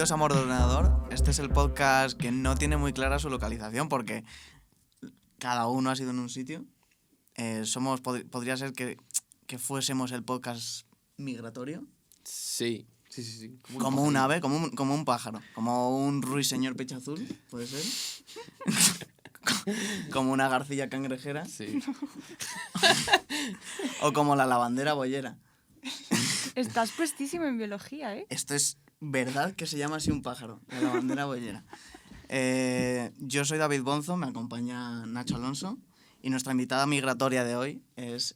Bienvenidos a Amor de Ordenador. Este es el podcast que no tiene muy clara su localización porque cada uno ha sido en un sitio. Podría ser que fuésemos el podcast migratorio. Sí. Como un ave, como un pájaro. Como un ruiseñor pecho azul, puede ser. Como una garcilla cangrejera. Sí. O como la lavandera boyera. Estás puestísimo en biología, ¿eh? Esto es verdad que se llama así un pájaro, la lavandera boyera. Yo soy David Bonzo, me acompaña Nacho Alonso y nuestra invitada migratoria de hoy es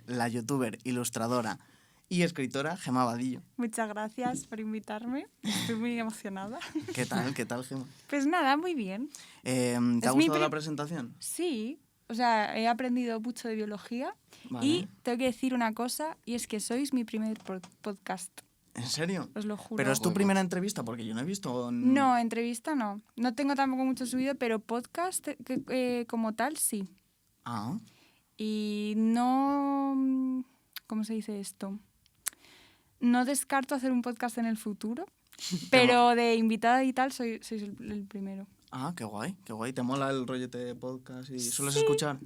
la youtuber, ilustradora y escritora Gemma Vadillo. Muchas gracias por invitarme. Estoy muy emocionada. ¿Qué tal, Gemma? Pues nada, muy bien. ¿Te ha gustado la presentación? Sí, o sea, he aprendido mucho de biología. Vale. Y tengo que decir una cosa, y es que sois mi primer podcast. ¿En serio? Os lo juro. ¿Pero es tu primera entrevista? Porque yo no he visto... No, entrevista no. No tengo tampoco mucho subido, pero podcast como tal, sí. Ah. Y no... ¿Cómo se dice esto? No descarto hacer un podcast en el futuro, pero de invitada y tal sois el primero. Ah, qué guay. ¿Te mola el rollete de podcast y sueles Sí. escuchar?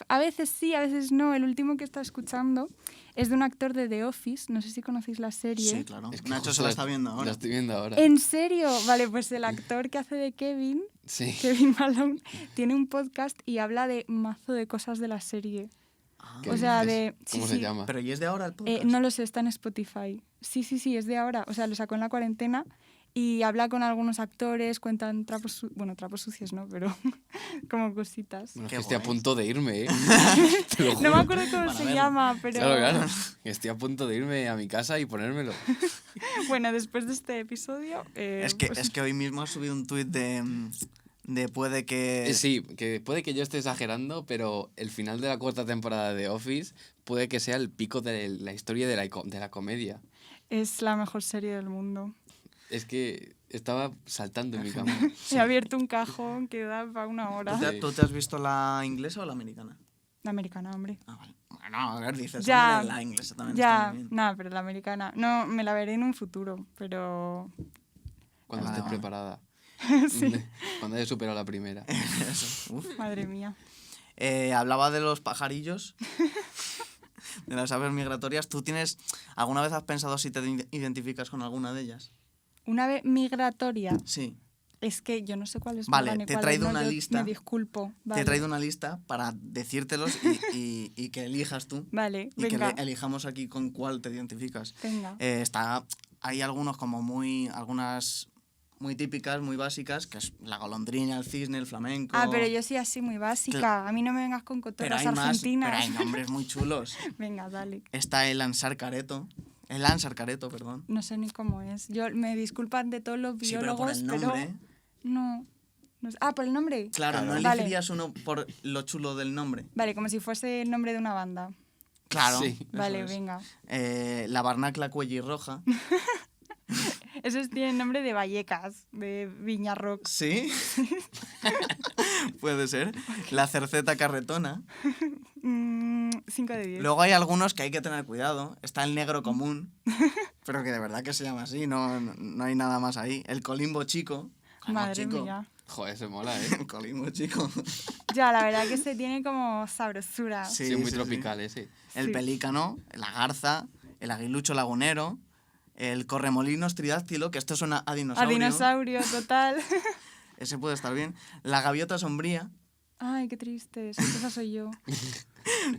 A veces sí, a veces no. El último que he estado escuchando es de un actor de The Office. No sé si conocéis la serie. Sí, claro. Es que Nacho justo se la está viendo ahora. La estoy viendo ahora. ¿En serio? Vale, pues el actor que hace de Kevin, Sí. Kevin Malone, tiene un podcast y habla de mazo de cosas de la serie. Ah. ¿Qué O sea, dices? sí, ¿Cómo se sí. llama? ¿Pero y es de ahora el podcast? No lo sé, está en Spotify. Sí, es de ahora. O sea, lo sacó en la cuarentena y habla con algunos actores, cuentan trapos sucios, ¿no? Pero como cositas. Bueno, es Qué que estoy a guay. punto de irme, ¿eh? Te lo No juro. me acuerdo cómo Para se verlo. llama, pero... Claro. Estoy a punto de irme a mi casa y ponérmelo. Bueno, después de este episodio... Es que hoy mismo has subido un tuit de puede que... Sí, que puede que yo esté exagerando, pero el final de la cuarta temporada de Office puede que sea el pico de la historia de la comedia. Es la mejor serie del mundo. Es que estaba saltando en mi cama. He abierto un cajón que da para una hora. ¿Tú te has visto la inglesa o la americana? La americana, hombre. Ah, vale. Bueno, a ver, dices, Ya, hombre, la inglesa también Ya, está muy bien. nada, pero la americana. No, me la veré en un futuro, pero... Cuando Vale, estés vale. preparada. Sí, Cuando hayas superado la primera. Eso. Uf. madre mía. Hablaba de los pajarillos, de las aves migratorias. ¿Alguna vez has pensado si te identificas con alguna de ellas? Una vez migratoria. Sí. Es que yo no sé cuál es Vale, Morgan y te he cuál traído no, una yo lista. Me disculpo. Te Vale. he traído una lista para decírtelos y que elijas tú. Vale, Y venga. que elijamos aquí con cuál te identificas. Venga. Hay algunos algunas muy típicas, muy básicas, que es la golondrina, el cisne, el flamenco. Pero yo soy así muy básica. A mí no me vengas con Pero cotorras hay más, argentinas. pero hay nombres muy chulos. Venga, dale. Está el Ansar Careto, perdón. No sé ni cómo es. Me disculpan de todos los Sí, pero por biólogos, el nombre. no. No sé. ¿Por el nombre? Claro, no Vale. elegirías uno por lo chulo del nombre. Vale, como si fuese el nombre de una banda. Claro. Sí. eso Vale, es. venga. La barnacla cuellirroja. Esos tienen nombre de Vallecas, de Viñarroc. ¿Sí? Puede ser. La cerceta carretona. 5 de 10. Luego hay algunos que hay que tener cuidado. Está el negro común, pero que de verdad que se llama así, no hay nada más ahí. El colimbo chico. Colimbo Madre chico. mía. Joder, se mola, ¿eh? El colimbo chico. Ya, la verdad que se tiene como sabrosura. Sí, muy tropical ese. El Sí. pelícano, la garza, el aguilucho lagunero, el corremolinos tridáctilo, que esto suena a A dinosaurio. dinosaurio, total. Ese puede estar bien. La gaviota sombría, Ay, qué triste. Esa soy yo.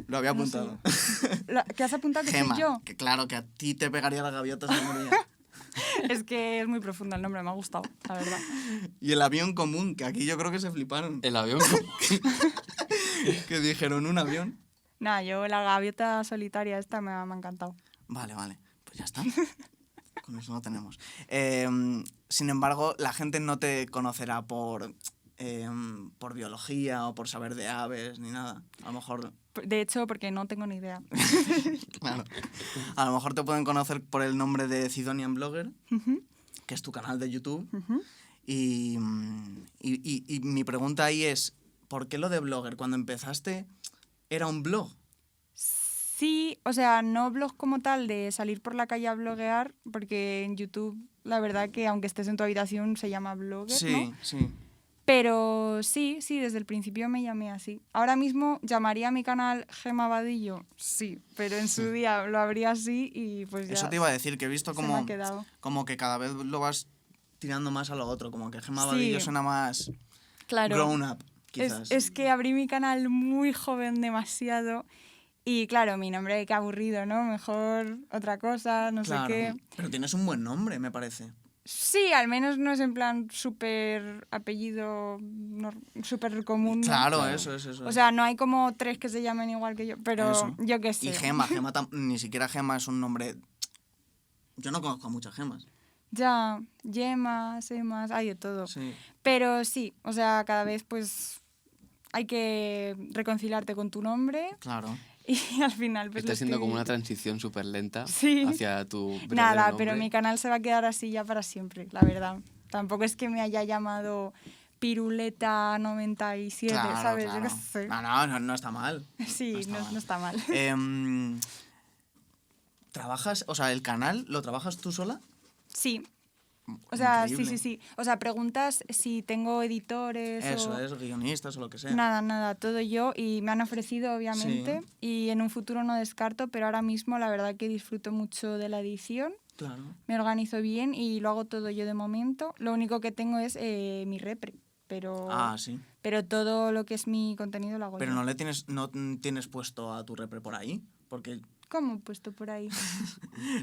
lo había No sé. apuntado. ¿Qué has apuntado que Gema, soy yo? que claro, que a ti te pegaría la gaviota sombría. Es que es muy profundo el nombre, me ha gustado, la verdad. Y el avión común, que aquí yo creo que se fliparon. El avión. Que dijeron un avión. Nada, yo la gaviota solitaria esta me ha encantado. Vale, pues ya está. Con eso lo tenemos. Sin embargo, la gente no te conocerá por biología o por saber de aves ni nada. A lo mejor, De hecho, porque no tengo ni idea. claro, a lo mejor te pueden conocer por el nombre de Cidonian Blogger, Ujú, que es tu canal de YouTube. ujú. Y mi pregunta ahí es, ¿por qué lo de blogger? Cuando empezaste, ¿era un blog? Sí, o sea, no blog como tal de salir por la calle a bloguear, porque en YouTube la verdad que aunque estés en tu habitación se llama blogger, Sí, ¿no? sí. Pero sí, desde el principio me llamé así. Ahora mismo llamaría a mi canal Gema Vadillo, sí, pero en su día lo abría así y pues ya Eso te iba a decir, que he visto se me ha quedado. como que cada vez lo vas tirando más a lo otro, como que Gemma Sí. Vadillo suena más Claro. grown up, quizás. Es que abrí mi canal muy joven demasiado y claro, mi nombre qué aburrido, ¿no? Mejor otra cosa, no Claro, sé qué. pero tienes un buen nombre, me parece. Sí, al menos no es en plan súper apellido súper común, ¿no? Claro, Claro. eso. O sea, no hay como 3 que se llamen igual que yo, pero Eso. yo qué sé. Y Gema ni siquiera Gema es un nombre... Yo no conozco a muchas Gemas. Ya, yemas, emas, hay de todo. Sí. Pero sí, o sea, cada vez pues hay que reconciliarte con tu nombre Claro. y al final pues Está lo siendo que- como una transición súper lenta Sí. hacia tu verdadero Nada, nombre. pero mi canal se va a quedar así ya para siempre, la verdad. Tampoco es que me haya llamado Piruleta97, Claro, ¿sabes? claro. Yo qué sé. No está mal. Sí, no está mal. ¿Trabajas, o sea, el canal, lo trabajas tú sola? Sí. O sea, Increíble. sí. O sea, preguntas si tengo editores Eso o... es, guionistas o lo que sea. Nada, todo yo y me han ofrecido obviamente y en un futuro no descarto, pero ahora mismo la verdad que disfruto mucho de la edición, Claro. me organizo bien y lo hago todo yo de momento. Lo único que tengo es mi repre, Ah, sí. pero todo lo que es mi contenido lo hago Pero yo. no tienes puesto a tu repre por ahí, porque ¿Cómo he puesto por ahí?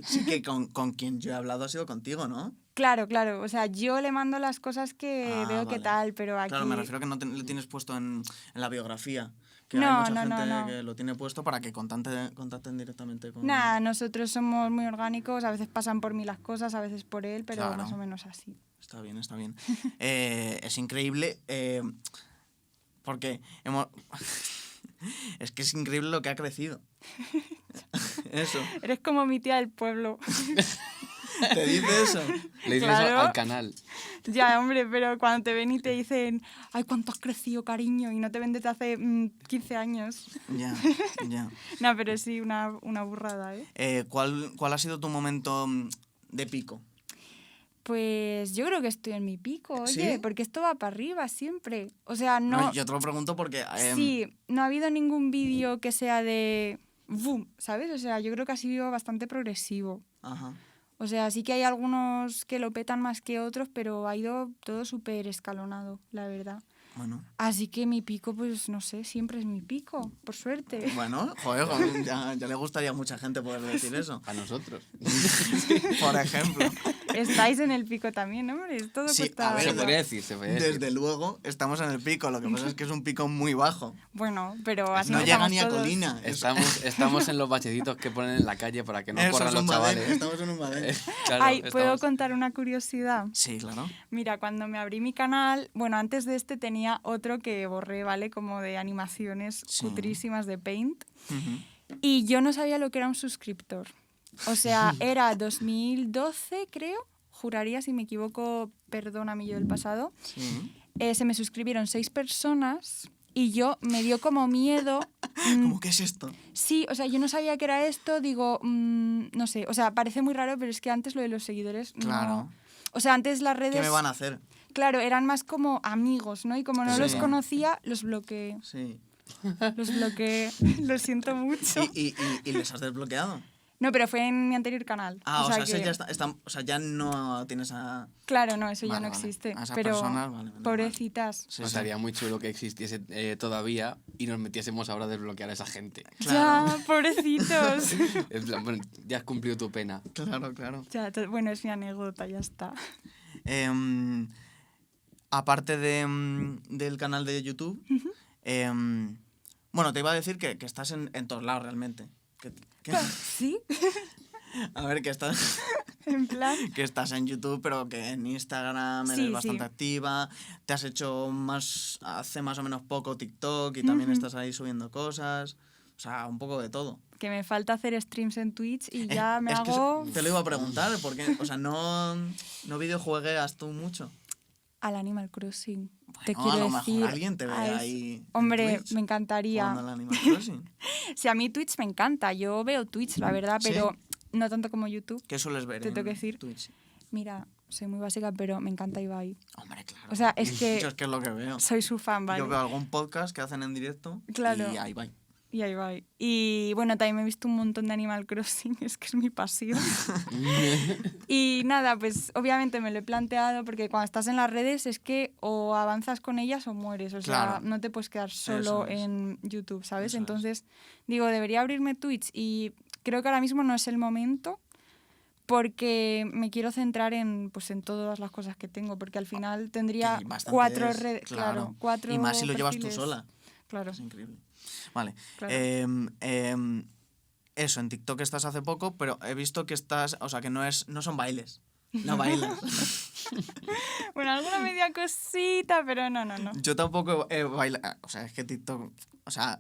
sí que con quien yo he hablado ha sido contigo, ¿no? Claro, o sea, yo le mando las cosas que Ah, veo qué vale. tal, pero aquí... Claro, me refiero a que no le tienes puesto en la biografía. Que hay No, mucha gente no. que lo tiene puesto para que contacten directamente con... Nada, nosotros somos muy orgánicos, a veces pasan por mí las cosas, a veces por él, pero Claro. más o menos así. Está bien. Es increíble porque hemos... Es que es increíble lo que ha crecido. Eso. Eres como mi tía del pueblo. ¿Te dice eso? Le dices Claro. al canal. Ya, hombre, pero cuando te ven y te dicen, ay, cuánto has crecido, cariño, y no te ven desde hace 15 años. Ya. No, pero sí, una burrada, ¿eh? ¿Cuál ha sido tu momento de pico? Pues yo creo que estoy en mi pico, oye, ¿Sí? porque esto va para arriba siempre. O sea, No, yo te lo pregunto porque... Sí, no ha habido ningún vídeo que sea de... ¡Bum! ¿Sabes? O sea, yo creo que ha sido bastante progresivo. Ajá. O sea, sí que hay algunos que lo petan más que otros, pero ha ido todo súper escalonado, la verdad. Bueno. Así que mi pico, pues no sé, siempre es mi pico, por suerte. Bueno, joder, ya le gustaría a mucha gente poder decir eso. A nosotros. Por ejemplo. Estáis en el pico también, hombre. Todo Sí, cuesta... a ver, Se podría decir. Desde luego, estamos en el pico. Lo que pasa es que es un pico muy bajo. Bueno, pero así No llega empezamos ni a todos. colina. Estamos en los bachecitos que ponen en la calle para que no Eso corran es los un badén, chavales. estamos en un badén. Claro, Ay, ¿puedo estamos- contar una curiosidad? Sí, claro. Mira, cuando me abrí mi canal, bueno, antes de este tenía otro que borré, ¿vale? Como de animaciones Sí. cutrísimas de Paint. Ujú. Y yo no sabía lo que era un suscriptor. O sea, era 2012, creo. Juraría, si me equivoco, perdóname yo del pasado. Sí. Se me suscribieron 6 personas y yo me dio como miedo. ¿Cómo que es esto? Sí, o sea, yo no sabía qué era esto, digo, no sé, o sea, parece muy raro, pero es que antes lo de los seguidores Claro. no... O sea, antes las redes... ¿Qué me van a hacer? Claro, eran más como amigos, ¿no? Y como no Sí. los conocía, los bloqueé. Sí. Los bloqueé. Lo siento mucho. ¿Y les has desbloqueado? No, pero fue en mi anterior canal. Ah, o sea, ese que- ya o sea, ya no tienes a... Claro, no, eso ya Vale, no vale. existe. A esas pero personas, vale, vale, pobrecitas. Sí, Nos sí. haría muy chulo que existiese todavía y nos metiésemos ahora a desbloquear a esa gente. Claro. Ya, pobrecitos. En plan, bueno, ya has cumplido tu pena. Claro. Ya, bueno, es mi anécdota, ya está. Aparte del canal de YouTube, bueno, te iba a decir que estás en todos lados realmente. ¿Sí? A ver, que estás, En plan... que estás en YouTube, pero que en Instagram Sí, eres bastante sí. activa. Te has hecho hace más o menos poco TikTok y también estás ahí subiendo cosas. O sea, un poco de todo. Que me falta hacer streams en Twitch y ya me es que hago... te lo iba a preguntar, porque, o sea, no videojuegas tú mucho. al Animal Crossing. Bueno, te quiero a lo decir, mejor alguien te ve a ahí. en Hombre, Twitch me encantaría. jugando al Animal Crossing. Sí, a mí Twitch me encanta. Yo veo Twitch, la verdad, ¿Sí? pero no tanto como YouTube. ¿Qué sueles ver Te en tengo que decir. Twitch? Mira, soy muy básica, pero me encanta Ibai. Hombre, claro. O sea, es que Yo es que es lo que veo. soy su fan, ¿vale? Yo veo algún podcast que hacen en directo Claro. y ahí va. Y ahí va. Y bueno, también me he visto un montón de Animal Crossing, es que es mi pasión. Y nada, pues obviamente me lo he planteado porque cuando estás en las redes es que o avanzas con ellas o mueres. O sea, Claro. no te puedes quedar solo Eso es. en YouTube, ¿sabes? Eso es. Entonces, digo, debería abrirme Twitch y creo que ahora mismo no es el momento porque me quiero centrar en, pues, en todas las cosas que tengo, porque al final tendría Que bastantes, 4 redes, claro. claro, 4 Y más si lo llevas tú perfiles. sola. Claro, Es increíble. Vale. claro. Eso, en TikTok estás hace poco, pero he visto que estás, o sea, que no son bailes. No bailas. Bueno, alguna media cosita, pero no. Yo tampoco he bailado. O sea, es que TikTok, o sea,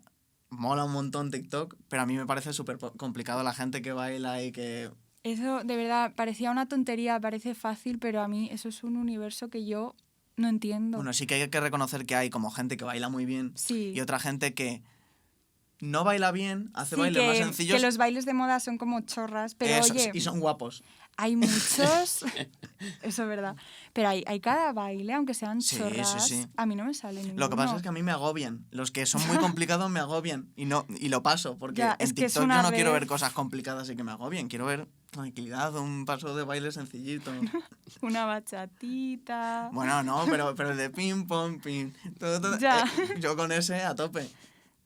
mola un montón TikTok, pero a mí me parece súper complicado la gente que baila y que... Eso, de verdad, parecía una tontería, parece fácil, pero a mí eso es un universo que yo no entiendo. Bueno, sí que hay que reconocer que hay como gente que baila muy bien Sí. y otra gente que no baila bien, hace Sí, bailes más sencillos. que los bailes de moda son como chorras, pero Eso, oye, y son guapos. hay muchos, eso es verdad, pero hay cada baile, aunque sean Sí, chorras, sí, sí. a mí no me sale ninguno. Lo que pasa es que a mí me agobian. Los que son muy complicados me agobian y lo paso, porque Ya, en es que es TikTok una yo no quiero red. ver cosas complicadas y que me agobien. Quiero ver tranquilidad, un paso de baile sencillito. Una bachatita. Bueno, no, pero el de ping, pong, ping. Todo, Ya. yo con ese a tope.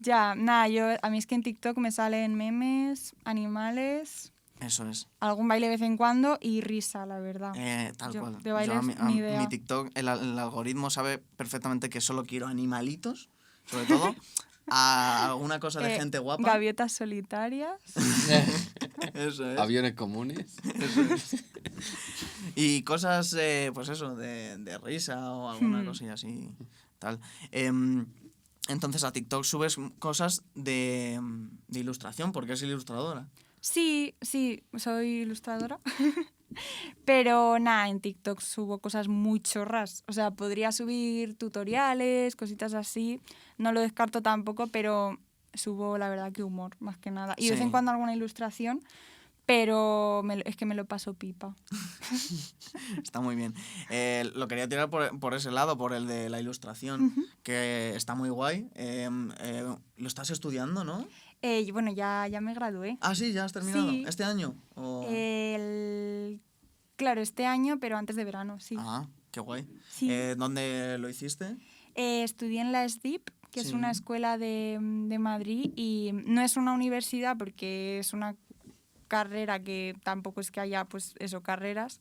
Ya, nada, a mí es que en TikTok me salen memes, animales, Eso es. algún baile de vez en cuando y risa, la verdad. Tal Yo, cual. de bailes, ni idea. Mi TikTok, el algoritmo sabe perfectamente que solo quiero animalitos, sobre todo, a alguna cosa de gente guapa. Gaviotas solitarias. Eso es. Aviones comunes. Y cosas, pues eso, de risa o alguna cosilla así, tal. Entonces a TikTok subes cosas de ilustración, porque es ilustradora. Sí, soy ilustradora. Pero nada, en TikTok subo cosas muy chorras. O sea, podría subir tutoriales, cositas así. No lo descarto tampoco, pero subo la verdad que humor, más que nada. Y de vez Sí. en cuando alguna ilustración, pero es que me lo paso pipa. Está muy bien. Lo quería tirar por ese lado, por el de la ilustración, que está muy guay. Lo estás estudiando, ¿no? Y bueno, ya me gradué. Ah, sí, ya has terminado. Sí. ¿Este año? O... Claro, este año, pero antes de verano, sí. Ah, qué guay. Sí. ¿Dónde lo hiciste? Estudié en la SDIP, que es Sí. una escuela de Madrid, y no es una universidad porque es una carrera que tampoco es que haya, pues eso, carreras,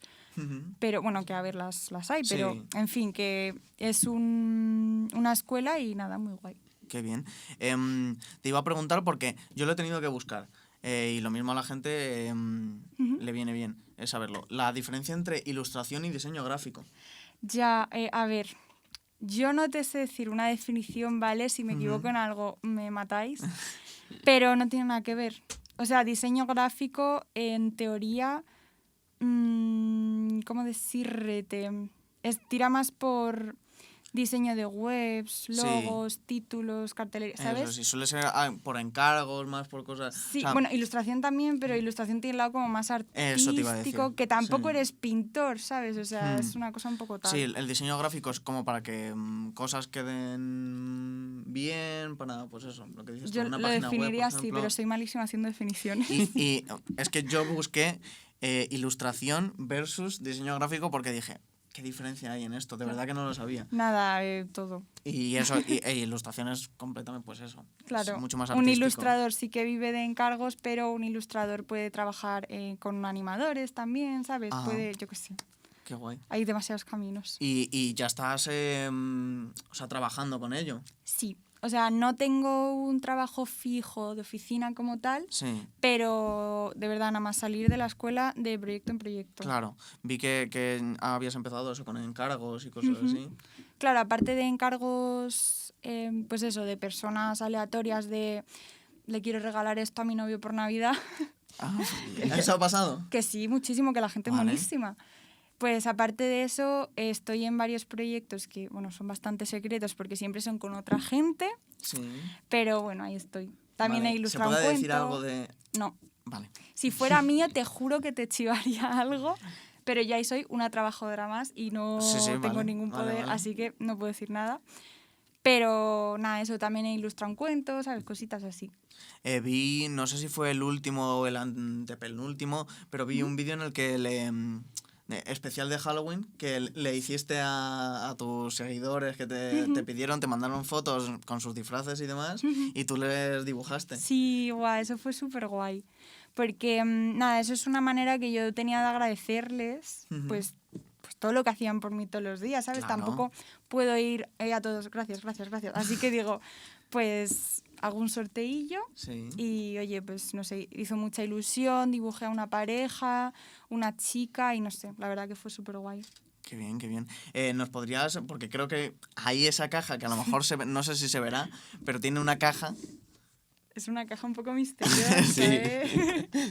pero bueno, que a ver, las hay, Sí. pero en fin, que es una escuela y nada, muy guay. Qué bien. Te iba a preguntar porque yo lo he tenido que buscar. Y lo mismo a la gente le viene bien saberlo. La diferencia entre ilustración y diseño gráfico. Ya, a ver, yo no te sé decir una definición, ¿vale? Si me equivoco en algo, me matáis, pero no tiene nada que ver. O sea, diseño gráfico, en teoría, ¿cómo decirte? Tira más por diseño de webs, logos, títulos, cartelería, ¿sabes? Eso sí, suele ser por encargos, más por cosas... Sí, o sea, bueno, ilustración también, pero ilustración tiene el lado como más Eso te iba a artístico, decir, que tampoco sí. eres pintor, ¿sabes? O sea, es una cosa un poco tal. sí, el diseño gráfico es como para que cosas queden bien, para, pues eso, lo que dices tú, Yo una lo página web, definiría por así, ejemplo. pero soy malísima haciendo definiciones. Y es que yo busqué ilustración versus diseño gráfico porque dije, ¿qué diferencia hay en esto? De verdad que no lo sabía. Nada, todo. Y eso, ilustración es completamente, pues eso. Claro, Es mucho más un artístico. ilustrador sí que vive de encargos, pero un ilustrador puede trabajar con animadores también, ¿sabes? Ajá. Puede, yo qué sé, Qué guay. hay demasiados caminos. Y ya estás, o sea, trabajando con ello. Sí, o sea, no tengo un trabajo fijo de oficina como tal, Sí, pero de verdad, nada más salir de la escuela de proyecto en proyecto. claro. Vi que habías empezado eso con encargos y cosas así. Claro, aparte de encargos, pues eso, de personas aleatorias de le quiero regalar esto a mi novio por Navidad, Ah, ¿eso ha pasado? que sí, muchísimo, que la gente es Vale. monísima. Pues aparte de eso, estoy en varios proyectos que, bueno, son bastante secretos porque siempre son con otra gente, Sí. pero bueno, ahí estoy. También Vale. he ilustrado ¿Se un puede cuento. decir algo de...? No. Vale. Si fuera mío, te juro que te chivaría algo, pero ya ahí soy una trabajadora más y no Sí, sí, tengo vale, ningún vale, poder, vale. así que no puedo decir nada. Pero nada, eso también he ilustrado un cuento, ¿sabes? Cositas así. Vi, no sé si fue el último o el antepenúltimo, pero vi un vídeo en el que especial de Halloween, que le hiciste a tus seguidores que te pidieron, te mandaron fotos con sus disfraces y demás, y tú les dibujaste. Sí, guau, eso fue súper guay. Porque, nada, eso es una manera que yo tenía de agradecerles, pues todo lo que hacían por mí todos los días, ¿sabes? Claro. Tampoco puedo ir a todos, gracias, gracias, gracias. Así que digo, pues hago un sorteillo Sí. y, oye, pues no sé, hizo mucha ilusión, dibujé a una pareja, una chica y no sé, la verdad que fue súper guay. Qué bien, qué bien. ¿Nos podrías, porque creo que hay esa caja que a lo mejor no sé si se verá, pero tiene una caja. Es una caja un poco misteriosa, Sí. ¿eh?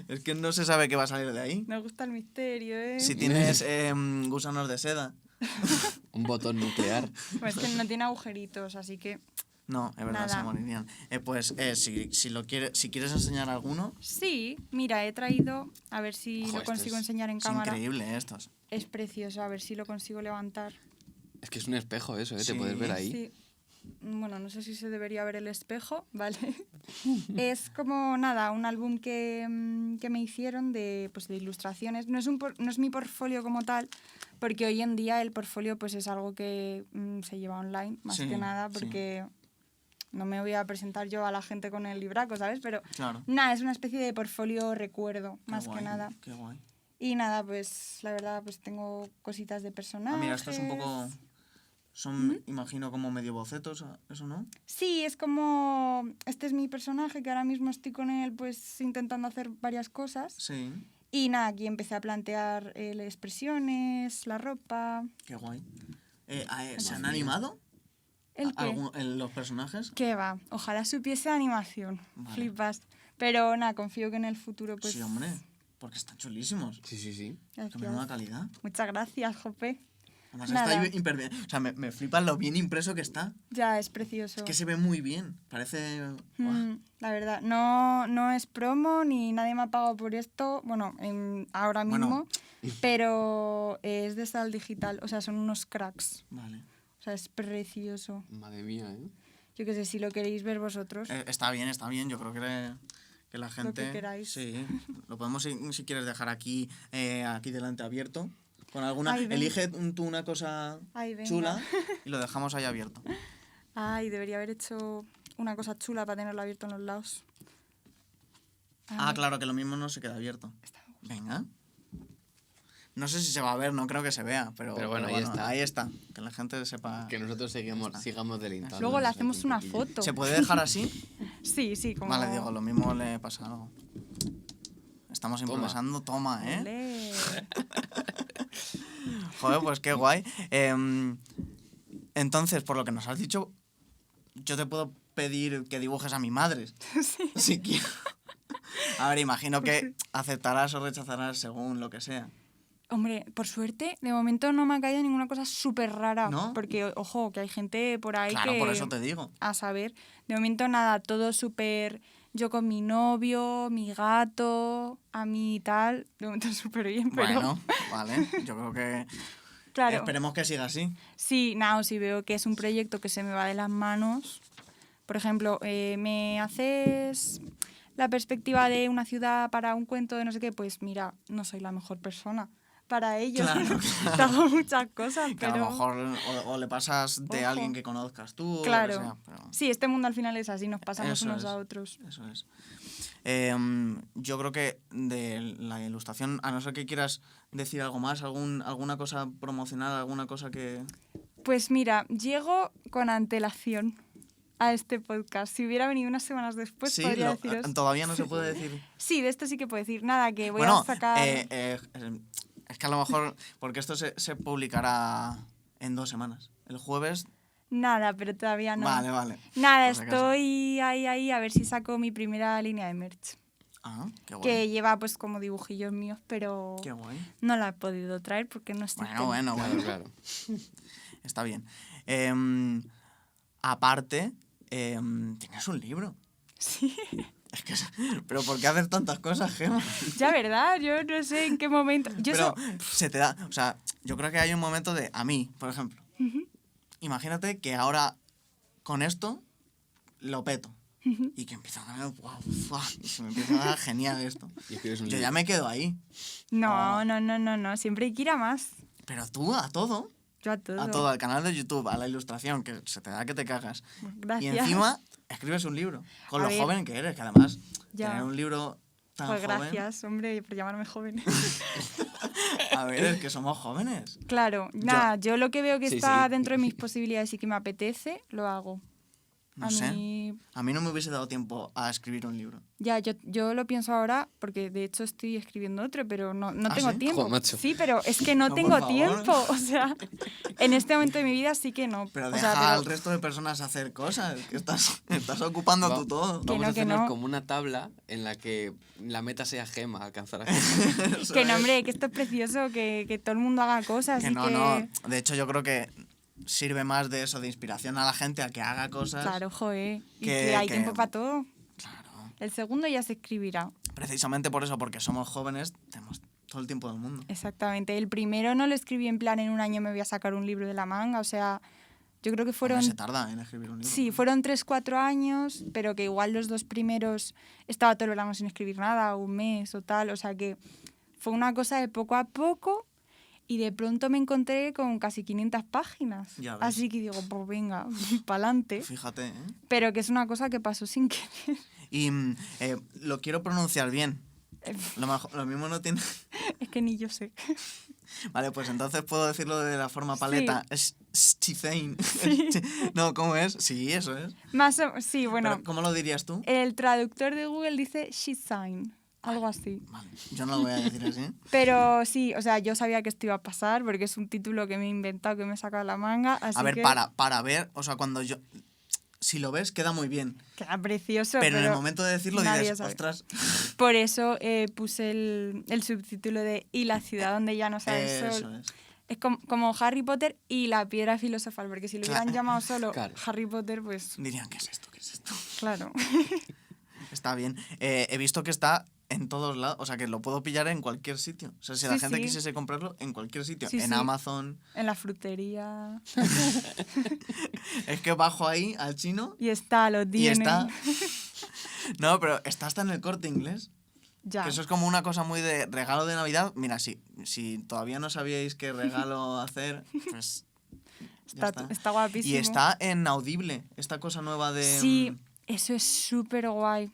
Es que no se sabe qué va a salir de ahí. Me gusta el misterio, ¿eh? Si tienes gusanos de seda. Un botón nuclear. Pues es que no tiene agujeritos, así que... No, es verdad, Nada. se morirían. Pues si quieres enseñar alguno, Sí, mira, he traído, a ver si Ojo, lo esto consigo es- enseñar en es cámara. increíble estos. Es precioso, a ver si lo consigo levantar. Es que es un espejo eso, ¿eh? Sí. Te puedes ver ahí. Sí. Bueno, no sé si se debería ver el espejo, ¿vale? Es como, nada, un álbum que me hicieron pues, de ilustraciones. No es mi portfolio como tal, porque hoy en día el portfolio pues, es algo que se lleva online, más Sí, que nada, sí. porque no me voy a presentar yo a la gente con el libraco, ¿sabes? Pero Claro. nada, es una especie de portfolio recuerdo, Qué más guay, que nada. Qué guay. Y nada, pues la verdad, pues tengo cositas de personajes. Mira, estos un poco... Son, imagino, como medio bocetos, ¿eso no? Sí, es como... Este es mi personaje, que ahora mismo estoy con él pues intentando hacer varias cosas. Sí. Y nada, aquí empecé a plantear las expresiones, la ropa... Qué guay. ¿Se han animado ¿El qué? los personajes? ¿Qué va? Ojalá supiese animación. Vale. Flipas. Pero nada, confío que en el futuro pues... Sí, hombre, porque están chulísimos. Sí, sí, sí. Qué Gracias. menuda calidad. Muchas gracias, Jope. Además Nada. está hiper bien. O sea, me flipa lo bien impreso que está. Ya, es precioso. Es que se ve muy bien. Parece... ¡Buah! La verdad, no es promo ni nadie me ha pagado por esto, bueno, ahora Bueno. mismo, pero es de Sal Digital, o sea, son unos cracks, Vale. o sea, es precioso. Madre mía, ¿eh? Yo qué sé, si lo queréis ver vosotros. Está bien, está bien. Yo creo que la gente... queráis. Sí. Lo podemos, si quieres, dejar aquí delante abierto. Con alguna... Ay, ven. Elige tú una cosa Ay, venga. chula y lo dejamos ahí abierto. Ay, debería haber hecho una cosa chula para tenerlo abierto en los lados. Ah, claro, que lo mismo no se queda abierto. Venga. No sé si se va a ver, no creo que se vea, pero bueno, ahí está. Ahí está, que la gente sepa. Que nosotros sigamos delintando. Luego le hacemos una foto. ¿Se puede dejar así? Sí, como... Vale, Diego, lo mismo le pasa algo. Estamos improvisando, toma, ¿eh? Olé. Joder, pues qué guay. Entonces, por lo que nos has dicho, yo te puedo pedir que dibujes a mi madre. Sí. Si quiero. A ver, imagino que aceptarás o rechazarás según lo que sea. Hombre, por suerte, de momento no me ha caído ninguna cosa súper rara. ¿No? Porque, ojo, que hay gente por ahí Claro, que... por eso te digo. A saber, de momento nada, todo súper... Yo con mi novio, mi gato, a mí tal, de momento súper bien, pero... Bueno, vale, yo creo que... claro, Esperemos que siga así. sí, nada, o si veo que es un proyecto que se me va de las manos, por ejemplo, me haces la perspectiva de una ciudad para un cuento de no sé qué, pues mira, no soy la mejor persona para ello. Claro, Te hago muchas cosas, Que pero... a lo mejor o le pasas de Ojo. alguien que conozcas tú o Claro. lo que sea. Pero Sí, este mundo al final es así, nos pasamos Eso unos es. a otros. eso es. Yo creo que de la ilustración, a no ser que quieras decir algo más, alguna cosa promocional, alguna cosa que... Pues mira, llego con antelación a este podcast. Si hubiera venido unas semanas después, sí, podría deciros... todavía no se puede decir. Sí, de esto sí que puedo decir. Nada, que voy Bueno, a sacar... es que a lo mejor, porque esto se publicará en 2 semanas. El jueves... Nada, pero todavía no. Vale. Nada, por si acaso. estoy ahí, a ver si saco mi primera línea de merch. Ah, qué guay. que lleva pues como dibujillos míos, pero Qué guay. no la he podido traer porque no estoy. Bueno. Claro. Está bien. Aparte, tienes un libro. Sí. Es que... Pero ¿por qué haces tantas cosas, Gemma? Ya, ¿verdad? Yo no sé en qué momento. Pero se te da... O sea, yo creo que hay un momento de... A mí, por ejemplo. Imagínate que ahora con esto lo peto. Y que empiezo a ganar... Y se me empieza a dar genial esto. Y escribes un Yo libro. ya me quedo ahí. No. Siempre hay que ir a más. Pero tú a todo. Yo a todo. A todo, al canal de YouTube, a la ilustración, que se te da que te cagas. Gracias. Y encima escribes un libro. Con A lo ver. joven que eres, que además Ya. tener un libro tan Pues joven... gracias, hombre, por llamarme joven. A ver, es que somos jóvenes. Claro, nada, yo lo que veo que Sí, está sí. dentro de mis posibilidades y que me apetece, lo hago. No a sé. mí, A mí no me hubiese dado tiempo a escribir un libro. ya, yo lo pienso ahora porque de hecho estoy escribiendo otro, pero no ¿Ah, tengo sí? tiempo. Joder, macho. Sí, pero es que no No, tengo por favor. tiempo. O sea, en este momento de mi vida sí que no. Pero o deja sea, al resto de personas hacer cosas, que estás ocupando tú todo. Que Vamos no, a que hacernos no. como una tabla en la que la meta sea Gemma, alcanzar a Gemma. Eso que no, es. hombre, que esto es precioso, que todo el mundo haga cosas Que y no, que... no. De hecho, yo creo que sirve más de eso, de inspiración a la gente a que haga cosas. Claro, joder. Y que- que hay que- tiempo para todo. Claro. El segundo ya se escribirá. Precisamente por eso, porque somos jóvenes, tenemos todo el tiempo del mundo. Exactamente. El primero no lo escribí en plan en un año me voy a sacar un libro de la manga. O sea, yo creo que fueron... Hombre, se tarda en escribir un libro. Sí, fueron 3-4 años, pero que igual los 2 primeros estaba todo el verano sin escribir nada, un mes o tal. O sea que fue una cosa de poco a poco y de pronto me encontré con casi 500 páginas. Ya ves. Así que digo, pues venga, pa'lante. Fíjate, ¿eh? Pero que es una cosa que pasó sin querer. Y lo quiero pronunciar bien. Lo mismo no tiene... Es que ni yo sé. Vale, pues entonces puedo decirlo de la forma paleta. Es Stephen. No, ¿cómo es? Sí, eso es. Sí, bueno, Pero, ¿cómo lo dirías tú? el traductor de Google dice she sign, algo así. Vale, yo no lo voy a decir así. Pero sí, o sea, yo sabía que esto iba a pasar porque es un título que me he inventado, que me he sacado de la manga. Así A ver, que para ver, o sea, cuando yo... Si lo ves, queda muy bien. queda precioso. Pero en el momento de decirlo nadie dices, sabe. ostras, Por eso puse el subtítulo de Y la ciudad donde ya no sale el eso sol. es. Es como Harry Potter y la piedra filosofal, porque si lo hubieran Claro. llamado solo Claro. Harry Potter, pues Dirían, ¿qué es esto? ¿Qué es esto? claro. Está bien. He visto que está en todos lados, o sea, que lo puedo pillar en cualquier sitio. O sea, si la Sí, gente sí. quisiese comprarlo, en cualquier sitio. Sí, en sí. Amazon. En la frutería. Es que bajo ahí al chino Y está, lo y tienen. está... No, pero está hasta en el Corte Inglés. Ya. Que eso es como una cosa muy de regalo de Navidad. Mira, si todavía no sabíais qué regalo hacer, pues ya Está guapísimo. Y está en Audible, esta cosa nueva de... Sí, eso es súper guay.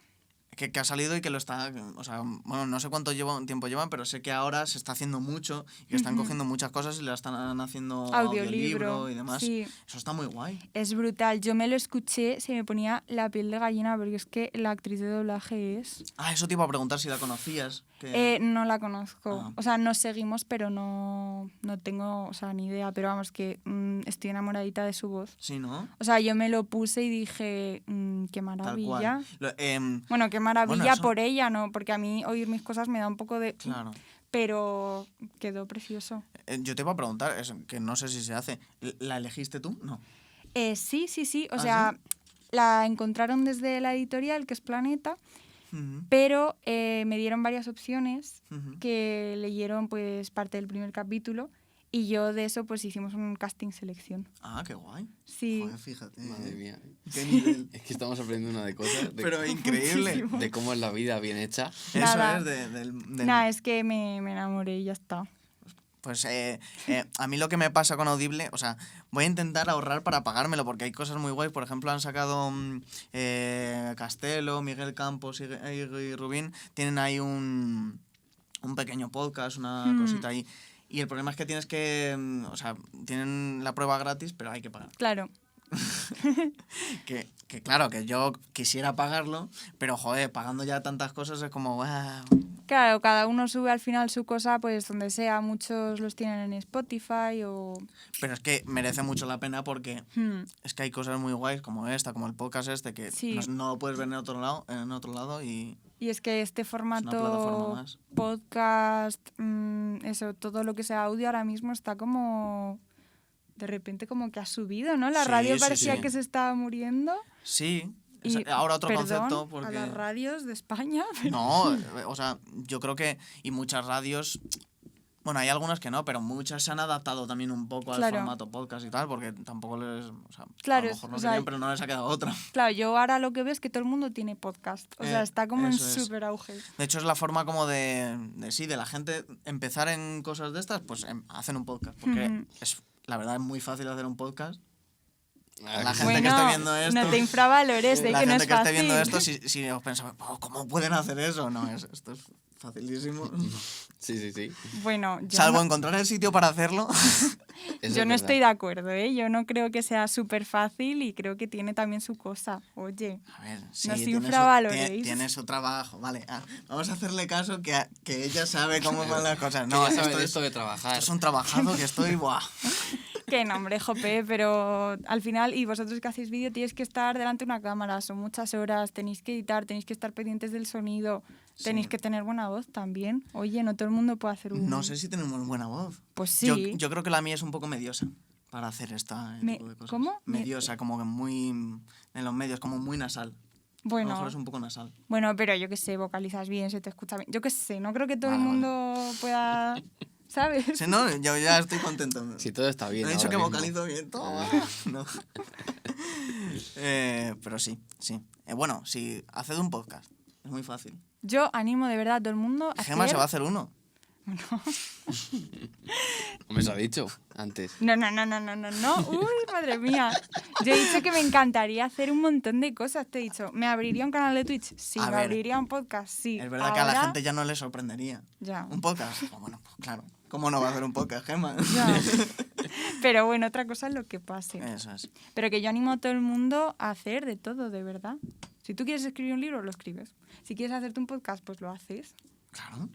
Que ha salido y que lo está... O sea, bueno, no sé cuánto tiempo llevan, pero sé que ahora se está haciendo mucho y que están cogiendo muchas cosas y le están haciendo audiolibro y demás. Sí, Eso está muy guay. es brutal. Yo me lo escuché, se me ponía la piel de gallina porque es que la actriz de doblaje es... Ah, eso te iba a preguntar si la conocías. Que... No la conozco. Ah. O sea, nos seguimos, pero no tengo, o sea, ni idea. Pero vamos, que estoy enamoradita de su voz. Sí, ¿no? O sea, yo me lo puse y dije, qué Tal maravilla. cual. Bueno, qué maravilla Bueno, eso- por ella, ¿no? Porque a mí oír mis cosas me da un poco de... Claro. Pero quedó precioso. Yo te iba a preguntar, que no sé si se hace. ¿La elegiste tú? No. Sí. O ¿Ah, sea, la encontraron desde la editorial, que es Planeta, Ujú, pero me dieron varias opciones ujú. que leyeron pues parte del primer capítulo y yo de eso pues hicimos un casting selección. Ah, qué guay. Sí. Joder, fíjate. Madre mía. Qué nivel. Es que estamos aprendiendo una de cosas. Pero increíble. Muchísimo. De cómo es la vida bien hecha. Eso Nada. es del... Nada, es que me enamoré y ya está. Pues a mí lo que me pasa con Audible, o sea, voy a intentar ahorrar para pagármelo porque hay cosas muy guays. Por ejemplo, han sacado Castelo, Miguel Campos y Rubín. Tienen ahí un pequeño podcast, una cosita ahí. Y el problema es que tienes que... O sea, tienen la prueba gratis, pero hay que pagar. Claro. Que claro, que yo quisiera pagarlo, pero joder, pagando ya tantas cosas es como... "Wow". Claro, cada uno sube al final su cosa pues donde sea. Muchos los tienen en Spotify o... Pero es que merece mucho la pena porque es que hay cosas muy guays como esta, como el podcast este, que Sí. no lo puedes ver en otro lado y Y es que este Es una plataforma formato más. podcast, eso, todo lo que sea audio ahora mismo está como... De repente como que ha subido, ¿no? La Sí, radio sí, parecía sí. que se estaba muriendo. Sí. Y, Ahora otro perdón concepto a porque... las radios de España. Pero... No, o sea, yo creo que... Y muchas radios... Bueno, hay algunas que no, pero muchas se han adaptado también un poco al Claro. formato podcast y tal, porque tampoco les... O sea, Claro, a lo mejor no o sea, querían, pero no les ha quedado otra. Claro, yo ahora lo que veo es que todo el mundo tiene podcast. O sea, está como en eso es. súper auge. De hecho, es la forma como sí, de la gente empezar en cosas de estas, pues hacen un podcast. Porque Ujú. la verdad es muy fácil hacer un podcast. Ah, La que gente sí. que Bueno, esté viendo esto... no te infravalores, La que no gente es que esté fácil. viendo esto, si os pensáis, ¿cómo pueden hacer eso? No, esto es facilísimo. Sí. Bueno, yo, Salvo no, encontrar el sitio para hacerlo. Eso yo es no verdad. estoy de acuerdo, ¿eh? Yo no creo que sea súper fácil y creo que tiene también su cosa. Oye, A ver, sí, No os tiene infravaloréis. tiene su trabajo. Vale, vamos a hacerle caso que ella sabe cómo van las cosas. Que No, ya sabe esto de es, esto de trabajar. esto es un trabajado que estoy... Buah. qué nombre, jope, pero al final, y vosotros que hacéis vídeo, tienes que estar delante de una cámara, son muchas horas, tenéis que editar, tenéis que estar pendientes del sonido, tenéis Sí. que tener buena voz también. Oye, no todo el mundo puede hacer un... No sé si tenemos buena voz. Pues sí. Yo creo que la mía es un poco mediosa para hacer este tipo de cosas. ¿Cómo? Mediosa, como que muy... En los medios, como muy nasal. A lo Bueno, mejor es un poco nasal. bueno, pero yo qué sé, vocalizas bien, se te escucha bien. Yo qué sé, no creo que todo el Vale, mundo pueda, ¿sabes? Sí, no, yo ya estoy contento. Si todo está bien. Me han dicho que ahora mismo. vocalizo bien. Toma. No. Pero sí. Bueno, sí, haced un podcast. Es muy fácil. Yo animo de verdad a todo el mundo a Gema se hacer... va a hacer uno. Me se ha dicho antes. No. Uy, madre mía. Yo he dicho que me encantaría hacer un montón de cosas. Te he dicho, ¿me abriría un canal de Twitch? Sí. A ¿Me ver, abriría un podcast? Sí. Es verdad que a la Ahora, gente ya no le sorprendería. Ya. ¿Un podcast? Pues bueno, pues claro. ¿Cómo no va a hacer un podcast, Gema? Ya. Pero bueno, otra cosa es lo que pase. Eso es. Pero que yo animo a todo el mundo a hacer de todo, de verdad. Si tú quieres escribir un libro, lo escribes. Si quieres hacerte un podcast, pues lo haces. Claro.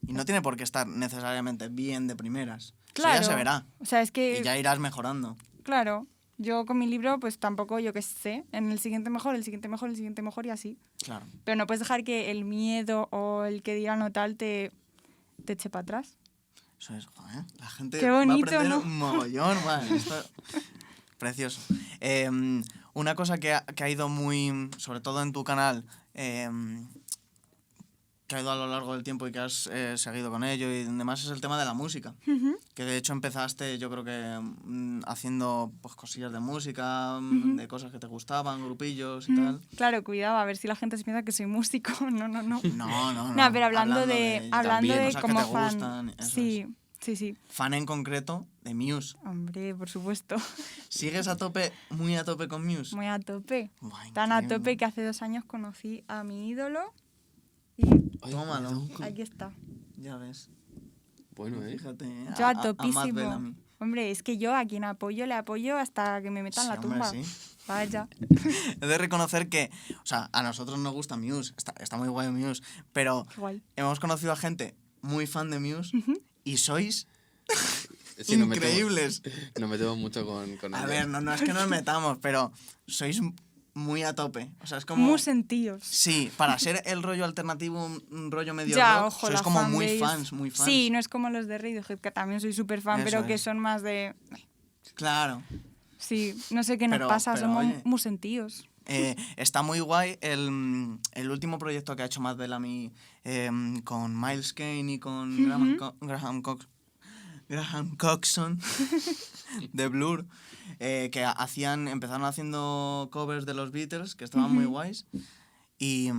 Y no tiene por qué estar necesariamente bien de primeras. Claro. Eso ya se verá. O sea, es que... Y ya irás mejorando. Claro. Yo con mi libro, pues tampoco, yo qué sé, en el siguiente mejor, el siguiente mejor, el siguiente mejor y así. Claro. Pero no puedes dejar que el miedo o el que dirán o tal te eche para atrás. Eso es, joder. La gente Qué va a bonito, aprender ¿no? un mogollón, man. Precioso. Una cosa que ha ido muy, sobre todo en tu canal, que ha ido a lo largo del tiempo y que has seguido con ello y demás, es el tema de la música. Que de hecho empezaste, yo creo que haciendo pues, cosillas de música, de cosas que te gustaban, grupillos y tal. Claro, cuidado, a ver si la gente se piensa que soy músico. No. No. No, pero hablando de también, cosas que como te fan. gustan, eso Sí. Fan en concreto de Muse. Hombre, por supuesto. ¿Sigues muy a tope con Muse? Muy a tope. Buah, Tan a increíble. tope que hace 2 años conocí a mi ídolo y Ay, Tómalo. cuidado. aquí está. Ya ves. Bueno, Fíjate. Yo a Matt topísimo. Bellamy. Hombre, es que yo a quien apoyo le apoyo hasta que me metan Sí, la hombre, tumba. sí. Vaya. He de reconocer que, o sea, a nosotros nos gusta Muse, está muy guay Muse, pero Qué guay. hemos conocido a gente muy fan de Muse y sois Sí, nos metemos- increíbles. Nos metemos mucho con A ellos. ver, no es que nos metamos, pero sois muy a tope. O sea, es como... Muy sentidos. Sí, para ser el rollo alternativo, un rollo medio Ya, rock, ojo, sois la como muy fanbase. fans. Sí, no es como los de Radiohead, que también soy súper fan, Eso pero que es. son más de... Claro. Sí, no sé qué nos Pero- pasa, pero, somos oye. muy sentidos. Está muy guay el último proyecto que ha hecho Matt Bellamy con Miles Kane y con Graham Coxon de Blur, que empezaron haciendo covers de los Beatles, que estaban muy guays, y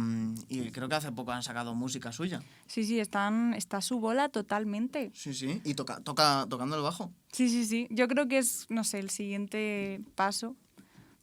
creo que hace poco han sacado música suya. Sí, está a su bola totalmente. Sí, y tocando el bajo. Sí. Yo creo que es, no sé, el siguiente paso.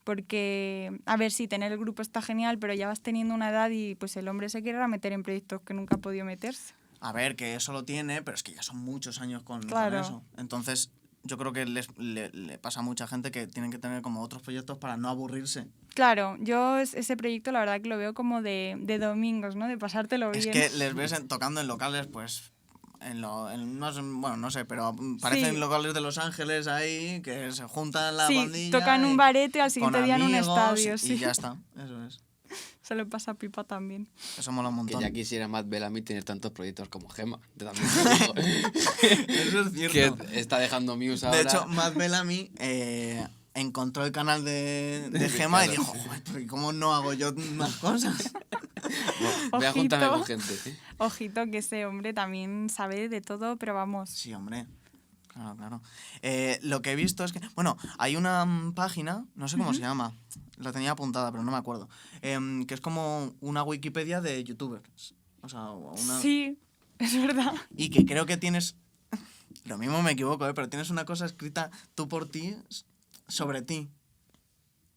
Porque, a ver, sí, tener el grupo está genial, pero ya vas teniendo una edad y pues el hombre se quiere meter en proyectos que nunca ha podido meterse. A ver, que eso lo tiene, pero es que ya son muchos años con Claro. eso. Entonces, yo creo que le pasa a mucha gente que tienen que tener como otros proyectos para no aburrirse. Claro, yo ese proyecto la verdad que lo veo como de domingos, ¿no? De pasártelo bien. Es que les ves tocando en locales, pues, no sé, pero parecen Sí. locales de Los Ángeles ahí, que se juntan la sí, pandilla. tocan un y bareto y al siguiente con día en un amigos, estadio, y sí. ya está, eso es. Se lo pasa pipa también. Eso mola un Que montón. ya quisiera Matt Bellamy tener tantos proyectos como Gemma. Yo también te digo. Eso es cierto. Que está dejando Muse ahora. De hecho, Matt Bellamy encontró el canal de Gemma y Claro. dijo, joder, pero ¿y cómo no hago yo más cosas? Voy a juntarme Ojito. con gente. Ojito que ese hombre también sabe de todo, pero vamos. Sí, hombre. Claro, claro. Lo que he visto es que... Bueno, hay una página, no sé cómo se llama, la tenía apuntada, pero no me acuerdo, que es como una Wikipedia de youtubers. O sea, una... Sí, es verdad. Y que creo que tienes... Lo mismo me equivoco, pero tienes una cosa escrita tú por ti sobre ti.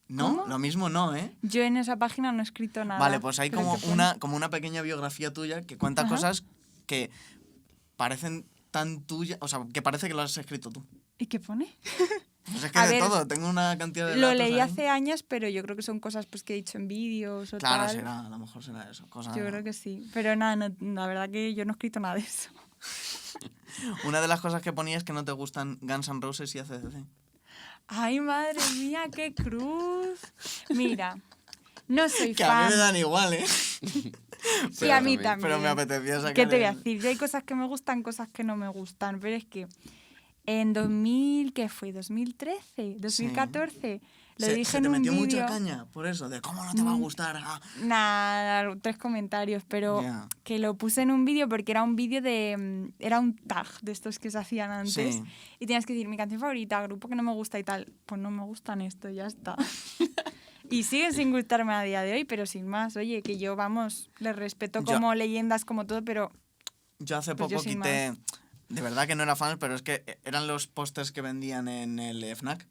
¿No? ¿Cómo? Lo mismo no, ¿eh? Yo en esa página no he escrito nada. Vale, pues hay pero como ¿qué pone? una pequeña biografía tuya que cuenta Ajá. cosas que parecen tan tuyas, o sea, que parece que lo has escrito tú. ¿Y qué pone? Pues es que A de ver, todo, tengo una cantidad de Lo datos leí ahí. hace años, pero yo creo que son cosas pues, que he dicho en vídeos o Claro, tal. será, a lo mejor será eso. Cosas... Yo creo que sí. Pero nada, la verdad que yo no he escrito nada de eso. Una de las cosas que ponía es que no te gustan Guns N' Roses y AC/DC. Ay, madre mía, qué cruz. Mira, no soy Que a mí fan. me dan igual, ¿eh? Sí, a mí también. Pero me apetecía sacar ¿Qué te voy a el- decir? Yo hay cosas que me gustan, cosas que no me gustan, pero es que en 2000, ¿qué fue? ¿2013? ¿2014? Lo se, dije se en te un metió mucha vídeo. caña por eso, de cómo no te va a gustar. Ah, Nada, 3 comentarios, pero Ya. que lo puse en un vídeo porque era un vídeo de... Era un tag de estos que se hacían antes. Sí. Y tenías que decir mi canción favorita, grupo que no me gusta y tal. Pues no me gustan esto, ya está. Y siguen sin gustarme a día de hoy, pero sin más. Oye, que yo, vamos, les respeto Yo- como leyendas, como todo, pero Yo hace Pues poco yo sin quité... De verdad que no era fan, pero es que eran los pósters que vendían en el FNAC.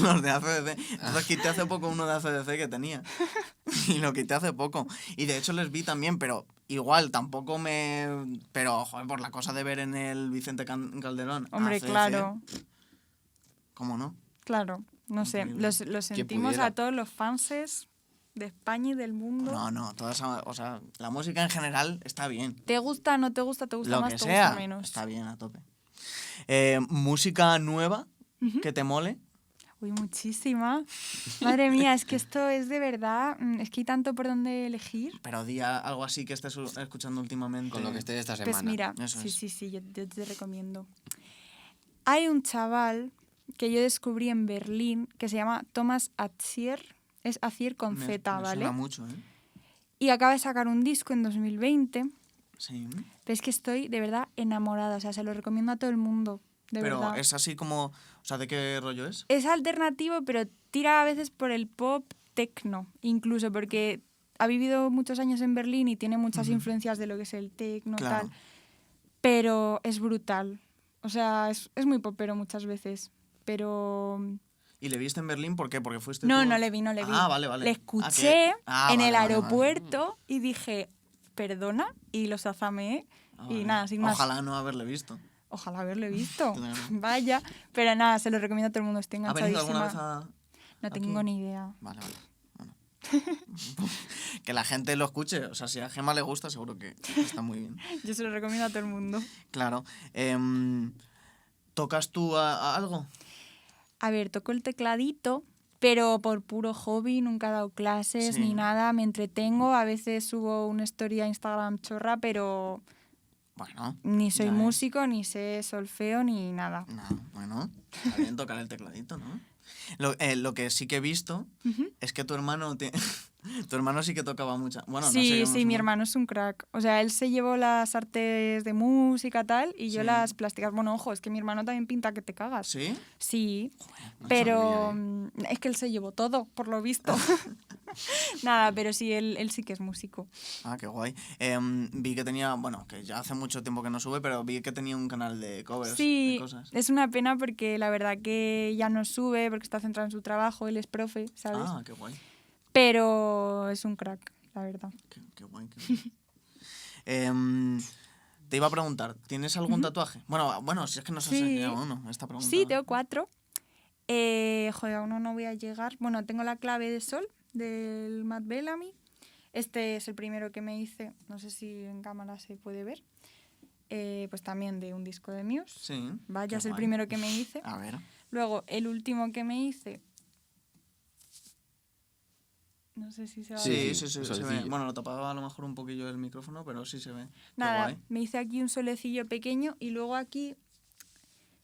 Los de AC/DC. Entonces quité hace poco uno de AC/DC que tenía. Y lo quité hace poco. Y de hecho les vi también, pero igual tampoco me... Pero, joder, por la cosa de ver en el Vicente Calderón. hombre, AC/DC, claro, ¿cómo no? claro. No sé, Increíble. los sentimos pudiera. a todos los fanses de España y del mundo. No, no, toda esa, o sea, la música en general está bien. ¿Te gusta, no te gusta, te gusta Lo más, que te sea, gusta menos? está bien a tope. Música nueva que te mole. Uy, muchísima. Madre mía, es que esto es de verdad, es que hay tanto por donde elegir. Pero di algo así que estés escuchando últimamente. Con lo que esté esta semana. Pues mira, Eso sí, es. sí, sí, yo te recomiendo. Hay un chaval que yo descubrí en Berlín que se llama Thomas Azier, es Azier con Me- Z, me ¿vale? suena mucho, ¿eh? Y acaba de sacar un disco en 2020, Sí. pero es que estoy de verdad enamorada, o sea, se lo recomiendo a todo el mundo, de Pero verdad. es así como... O sea, ¿de qué rollo es? Es alternativo, pero tira a veces por el pop techno, incluso porque ha vivido muchos años en Berlín y tiene muchas influencias de lo que es el techno, Claro. tal. Pero es brutal. O sea, es muy popero muchas veces. Pero... ¿Y le viste en Berlín? ¿Por qué? Porque fuiste No, tú- no le vi, no le vi. Ah, vale, vale. Le Ah, escuché que- ah, en vale, el vale, vale. aeropuerto y dije, perdona, y los azameé. Ah, Y vale. nada, sin más. Ojalá no haberle visto. Ojalá haberle visto. Claro. Vaya. Pero nada, se lo recomiendo a todo el mundo. Estoy ¿Ha venido enganchadísima. alguna vez a...? No tengo aquí? ni idea. Vale, vale. Bueno. Que la gente lo escuche. O sea, si a Gemma le gusta, seguro que está muy bien. Yo se lo recomiendo a todo el mundo. Claro. ¿Tocas tú a algo? A ver, toco el tecladito, pero por puro hobby, nunca he dado clases Sí. ni nada. Me entretengo, a veces subo una historia a Instagram chorra, pero Bueno. ni soy ya es. músico, ni sé solfeo, ni nada. No, bueno. Está bien tocar el tecladito, ¿no? Lo que sí que he visto es que tu hermano... Tu hermano sí que tocaba mucho. Bueno, no sé, Sí, más sí, o mi menos. hermano es un crack. O sea, él se llevó las artes de música tal y yo Sí. las plásticas. Bueno, ojo, es que mi hermano también pinta que te cagas. ¿Sí? Sí, No pero sabía, ¿eh? es que él se llevó todo, por lo visto. Nada, pero sí, él sí que es músico. Ah, qué guay. Vi que tenía, bueno, que ya hace mucho tiempo que no sube, pero vi que tenía un canal de covers Sí, de cosas. es una pena porque la verdad que ya no sube porque está centrado en su trabajo, él es profe, ¿sabes? Ah, qué guay. Pero es un crack, la verdad. Qué guay. Qué guay. Te iba a preguntar, ¿tienes algún tatuaje? Bueno, si es que nos has Sí. enseñado uno, esta pregunta. Sí, tengo 4. Joder, a uno no voy a llegar. Bueno, tengo la clave de sol del Matt Bellamy. Este es el primero que me hice, no sé si en cámara se puede ver. Pues también de un disco de Muse. Sí. Vaya, qué es el guay. primero que me hice. A ver. Luego, el último que me hice No sé si se va a Sí, ver. sí, se ve. solecillo. Bueno, lo tapaba a lo mejor un poquillo el micrófono, pero sí se ve. Qué Nada, guay. me hice aquí un solecillo pequeño y luego aquí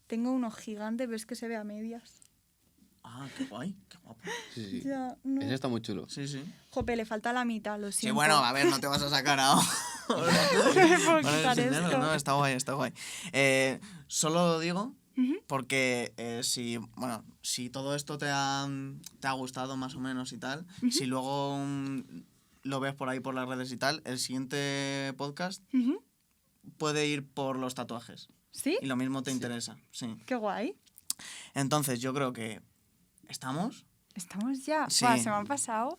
tengo uno gigante, pero es que se ve a medias. Ah, qué guay, qué guapo. Sí, sí. Ya, no. Ese está muy chulo. Sí, sí. Jope, le falta la mitad, lo Sí, siento. bueno, a ver, no te vas a sacar ahora. No me puedo Para quitar enseñarlo, esto. no, está guay, está guay. Solo lo digo porque si todo esto te ha gustado más o menos y tal, si luego lo ves por ahí por las redes y tal, el siguiente podcast Ujú. puede ir por los tatuajes. ¿Sí? Y lo mismo te interesa, sí. Qué guay. Entonces yo creo que estamos. Estamos ya. Sí. Buah, se me han pasado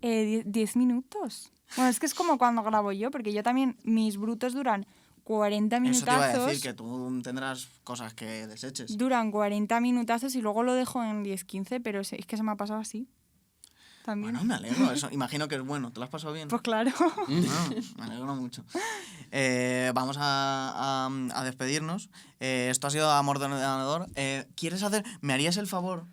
10 minutos. Bueno, es que es como cuando grabo yo, porque yo también, mis brutos duran 40 Eso te iba a minutazos. decir, que tú tendrás cosas que deseches. Duran 40 minutazos y luego lo dejo en 10-15, pero es que se me ha pasado así. También. Bueno, me alegro. Eso, imagino que es bueno. ¿Te lo has pasado bien? Pues claro. Me alegro mucho. Vamos a despedirnos. Esto ha sido Amor de Ordenador. ¿Quieres hacer? ¿Me harías el favor?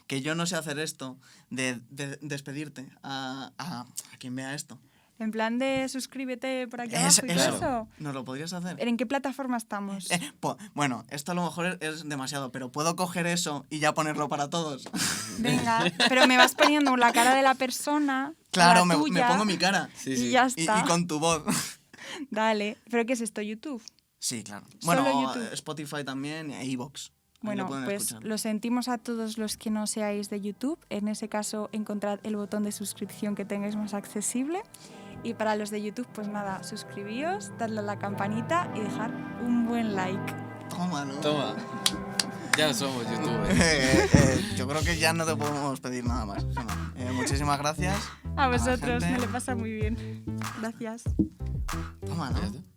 Que yo no sé hacer esto, de despedirte a quien vea esto. En plan de suscríbete por aquí abajo y todo eso. ¿Nos lo podrías hacer? ¿En qué plataforma estamos? Bueno, esto a lo mejor es demasiado, pero ¿puedo coger eso y ya ponerlo para todos? Venga, pero me vas poniendo la cara de la persona. Claro, la me tuya, pongo mi cara. Sí, y sí. ya Y está. con tu voz. Dale. ¿Pero qué es esto? ¿YouTube? Sí, claro. Solo Bueno, YouTube. Spotify también e iVoox. Ahí lo Bueno, pueden pues escuchar. lo sentimos a todos los que no seáis de YouTube. En ese caso, encontrad el botón de suscripción que tengáis más accesible. Y para los de YouTube, pues nada, suscribíos, dadle a la campanita y dejar un buen like. Toma, ¿no? Toma. Ya somos youtubers. Yo creo que ya no te podemos pedir nada más. Gemma. Muchísimas gracias. A la vosotros, gente. me lo pasa muy bien. Gracias. Toma, Ya ¿no? está.